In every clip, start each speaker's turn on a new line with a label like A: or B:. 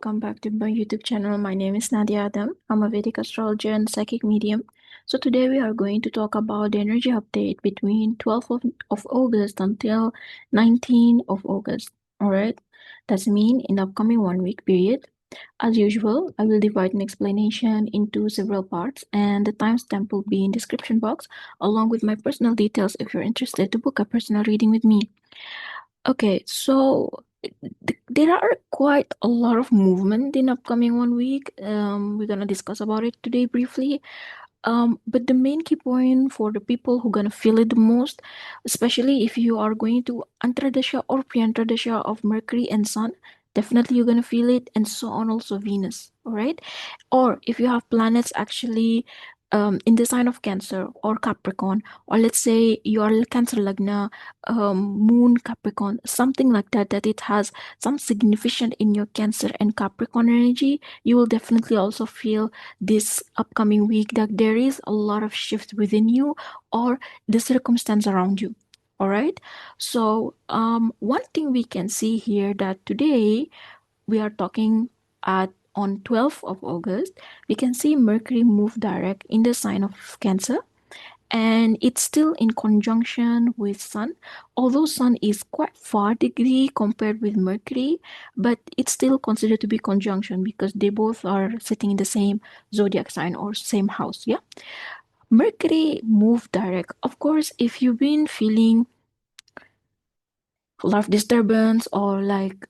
A: welcome back to my YouTube channel. My name is Nadia Adam. I'm a Vedic astrologer and psychic medium. So today we are going to talk about the energy update between 12th of August until 19th of August. Alright, that's mean in the upcoming 1 week period. As usual, I will divide an explanation into several parts and the timestamp will be in description box along with my personal details if you're interested to book a personal reading with me. Okay, so there are quite a lot of movement in upcoming 1 week. We're gonna discuss about it today briefly. But the main key point for the people who gonna feel it the most, especially if you are going to Antradasha or Priantradasha of Mercury and Sun, definitely you're gonna feel it, and so on also Venus, all right? Or if you have planets actually in the sign of Cancer or Capricorn, or let's say you are Cancer Lagna, Moon Capricorn, something like that, that it has some significance in your Cancer and Capricorn energy, you will definitely also feel this upcoming week that there is a lot of shift within you or the circumstance around you. All right. So, one thing we can see here that today we are talking at on 12th of August, we can see Mercury move direct in the sign of Cancer, and it's still in conjunction with Sun, although Sun is quite far degree compared with Mercury, but it's still considered to be conjunction because they both are sitting in the same zodiac sign or same house. Yeah, Mercury move direct. Of course, if you've been feeling life disturbance or like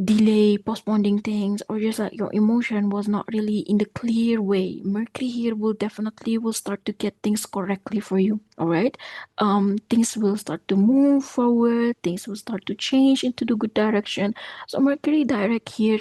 A: delay postponing things, or just like your emotion was not really in the clear way, Mercury here will definitely will start to get things correctly for you. All right, things will start to move forward, things will start to change into the good direction. So Mercury direct here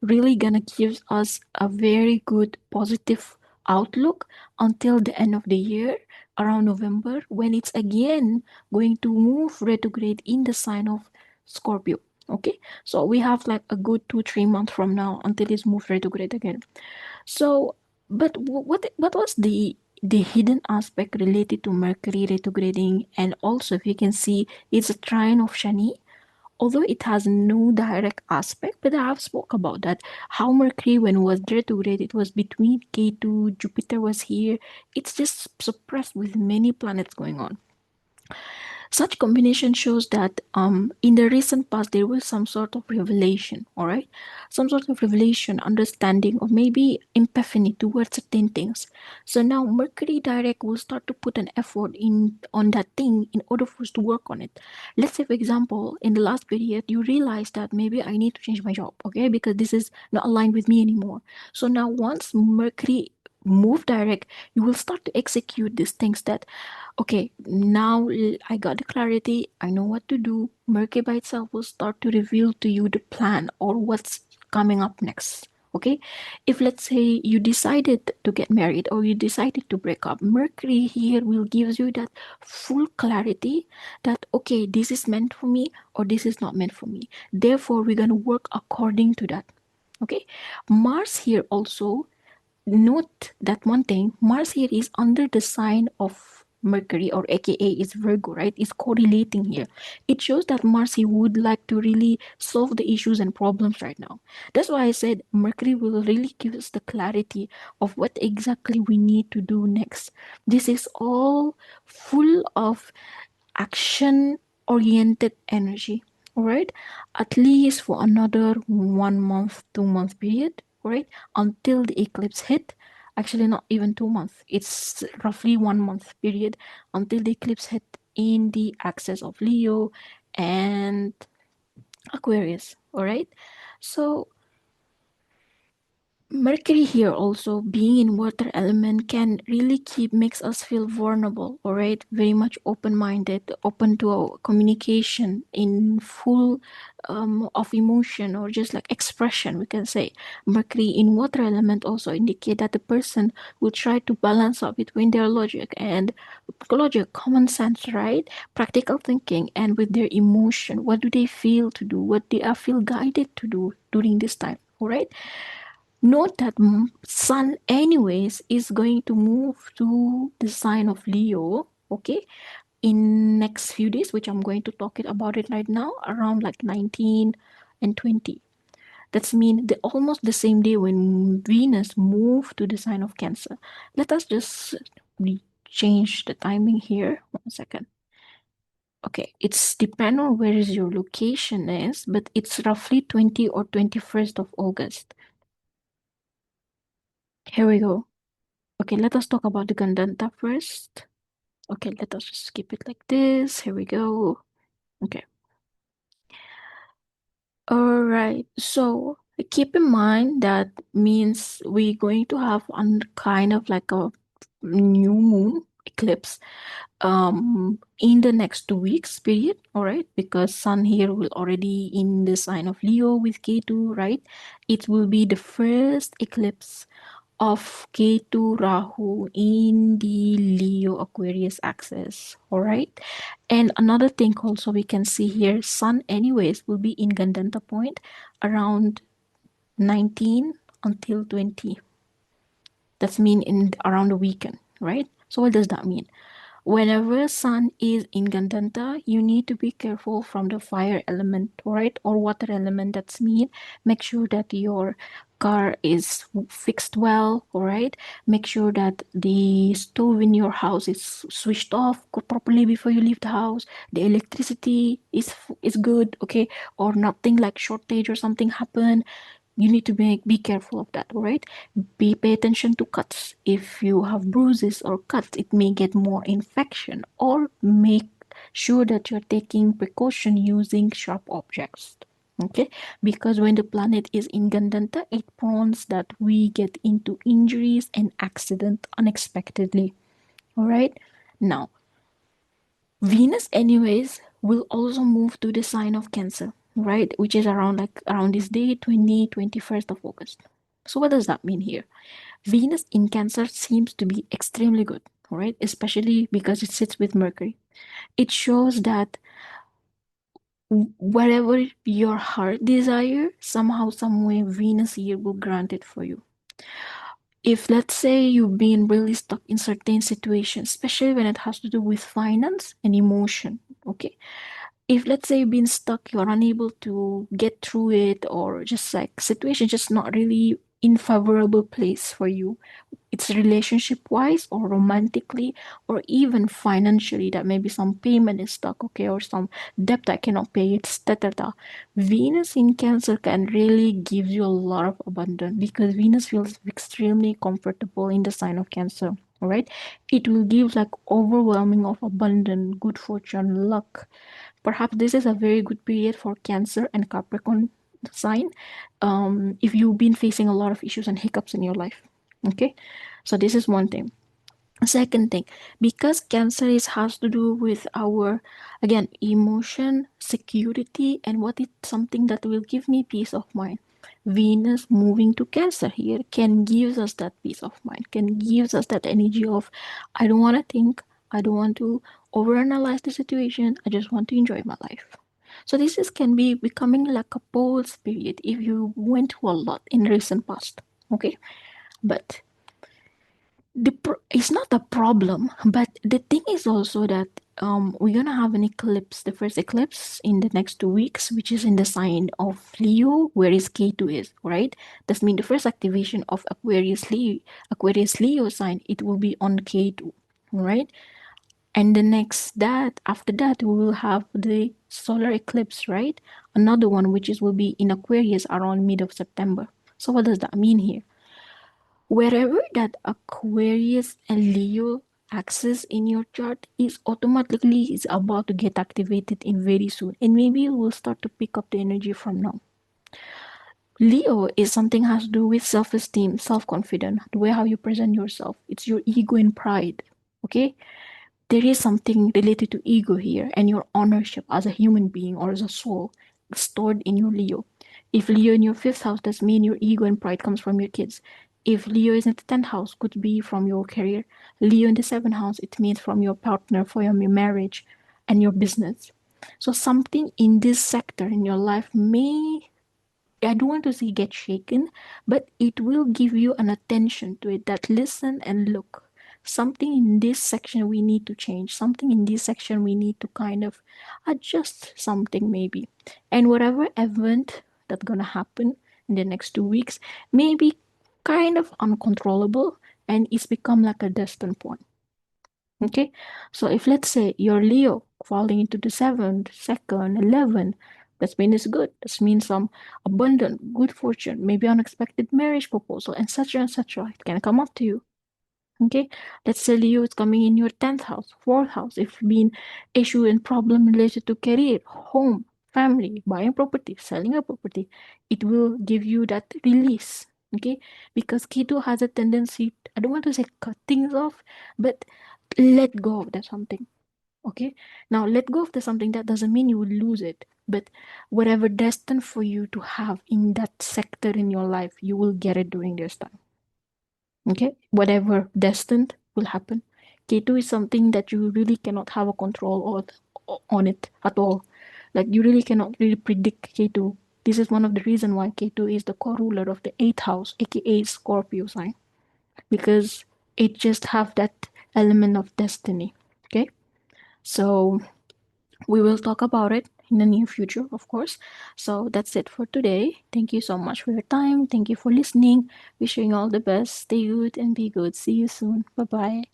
A: really gonna give us a very good positive outlook until the end of the year, around November, when it's again going to move retrograde in the sign of Scorpio. Okay, so we have like a good 2-3 months from now until it's moved retrograde again. So, but what was the hidden aspect related to Mercury retrograding? And also, if you can see, it's a trine of Shani. Although it has no direct aspect, but I have spoke about that. How Mercury, when it was retrograde, it was between Ketu, Jupiter was here. It's just suppressed with many planets going on. Such combination shows that in the recent past there was some sort of revelation, all right? Some sort of revelation, understanding, or maybe epiphany towards certain things. So now Mercury direct will start to put an effort in on that thing in order for us to work on it. Let's say, for example, in the last period, you realize that maybe I need to change my job, okay? Because this is not aligned with me anymore. So now once Mercury move direct, you will start to execute these things that okay, now I got the clarity. I know what to do. Mercury by itself will start to reveal to you the plan or what's coming up next. Okay, if let's say you decided to get married or you decided to break up, Mercury here will give you that full clarity that okay, this is meant for me or this is not meant for me. Therefore, we're gonna work according to that. Okay, Mars here also, note that one thing, Mars here is under the sign of Mercury, or aka is Virgo, right? It's correlating here. It shows that Mars he would like to really solve the issues and problems right now. That's why I said Mercury will really give us the clarity of what exactly we need to do next. This is all full of action oriented energy, all right, at least for another 1 month 2 month period, right, until the eclipse hit. Actually not even 2 months, it's roughly 1 month period until the eclipse hit in the axis of Leo and Aquarius, all right. So Mercury here also being in water element can really keep makes us feel vulnerable, all right? Very much open-minded, open to communication in full of emotion or just like expression, we can say. Mercury in water element also indicate that the person will try to balance out between their logic, common sense, right? Practical thinking and with their emotion. What do they feel to do? What they are feel guided to do during this time, all right? Note that Sun, anyways, is going to move to the sign of Leo, okay, in next few days, which I'm going to talk it about it right now, around like 19 and 20. That's mean the almost the same day when Venus moved to the sign of Cancer. Let us just change the timing here. 1 second. Okay, it's depend on where is your location is, but it's roughly 20 or 21st of August. Here we go. Okay, let us talk about the Gandanta first. Okay, let us just keep it like this. Here we go. Okay. All right. So keep in mind that means we're going to have kind of like a new moon eclipse in the next 2 weeks period, all right, because sun here will already in the sign of Leo with K2, right? It will be the first eclipse of Ketu Rahu in the Leo Aquarius axis. All right. And another thing also we can see here, Sun anyways will be in Gandanta point around 19 until 20. That's mean in around the weekend, right? So what does that mean? Whenever sun is in Gandanta, you need to be careful from the fire element, right? Or water element. That's mean make sure that your car is fixed well, all right? Make sure that the stove in your house is switched off properly before you leave the house. The electricity is good, okay? Or nothing like shortage or something happen. You need to be careful of that, all right? Pay attention to cuts. If you have bruises or cuts, it may get more infection, or make sure that you're taking precaution using sharp objects, okay? Because when the planet is in Gandanta, it prompts that we get into injuries and accident unexpectedly, all right? Now, Venus, anyways, will also move to the sign of Cancer, right? Which is around this day, 21st of August. So, what does that mean here? Venus in Cancer seems to be extremely good, right? Especially because it sits with Mercury. It shows that whatever your heart desire, somehow, some way, Venus here will grant it for you. If let's say you've been really stuck in certain situations, especially when it has to do with finance and emotion, okay? If let's say you've been stuck, you're unable to get through it, or just like situation just not really in favorable place for you, it's relationship wise or romantically or even financially, that maybe some payment is stuck, okay, or some debt I cannot pay, it's da. Venus in Cancer can really give you a lot of abundance because Venus feels extremely comfortable in the sign of Cancer, all right? It will give like overwhelming of abundant good fortune, luck. Perhaps this is a very good period for Cancer and Capricorn sign, if you've been facing a lot of issues and hiccups in your life. Okay, so this is one thing. Second thing, because Cancer is has to do with our again emotion, security, and what is something that will give me peace of mind. Venus moving to Cancer here can give us that peace of mind, can give us that energy of I don't want to think, I don't want to overanalyze the situation, I just want to enjoy my life. So this is can be becoming like a pulse period if you went through a lot in recent past. Okay, but it's not a problem, but the thing is also that we're gonna have an eclipse, the first eclipse in the next 2 weeks, which is in the sign of Leo, where is K2 is, right? That's mean the first activation of Aquarius Leo sign, it will be on K2, right? And the next that after that we will have the solar eclipse, right? Another one which is will be in Aquarius around mid of September. So what does that mean here? Wherever that Aquarius and Leo axis in your chart is automatically is about to get activated in very soon, and maybe you will start to pick up the energy from now. Leo is something has to do with self-esteem, self-confidence, the way how you present yourself. It's your ego and pride. Okay, there is something related to ego here and your ownership as a human being or as a soul stored in your Leo. If Leo in your fifth house, does mean your ego and pride comes from your kids. If Leo is in the 10th house, could be from your career. Leo in the 7th house, it means from your partner, for your marriage and your business. So something in this sector in your life may, I don't want to say get shaken, but it will give you an attention to it that listen and look. Something in this section we need to change. Something in this section we need to kind of adjust something maybe. And whatever event that's gonna happen in the next 2 weeks may be kind of uncontrollable, and it's become like a destined point. Okay, so if let's say you're Leo falling into the seventh, second, 11, that means it's good. That means some abundant, good fortune, maybe unexpected marriage proposal, and such and such. It can come up to you. Okay, let's say Leo is coming in your 10th house, 4th house. If been issue and problem related to career, home, family, buying property, selling a property, it will give you that release. Okay, because Ketu has a tendency, I don't want to say cut things off, but let go of that something. Okay, now let go of the something, that doesn't mean you will lose it, but whatever destined for you to have in that sector in your life, you will get it during this time. Okay, whatever destined will happen. K2 is something that you really cannot have a control on it at all. Like you really cannot really predict K2. This is one of the reasons why K2 is the co-ruler of the 8th house, aka Scorpio sign, because it just have that element of destiny. Okay, so we will talk about it in the near future, of course. So that's it for today. Thank you so much for your time. Thank you for listening. Wishing you all the best. Stay good and be good. See you soon. Bye bye.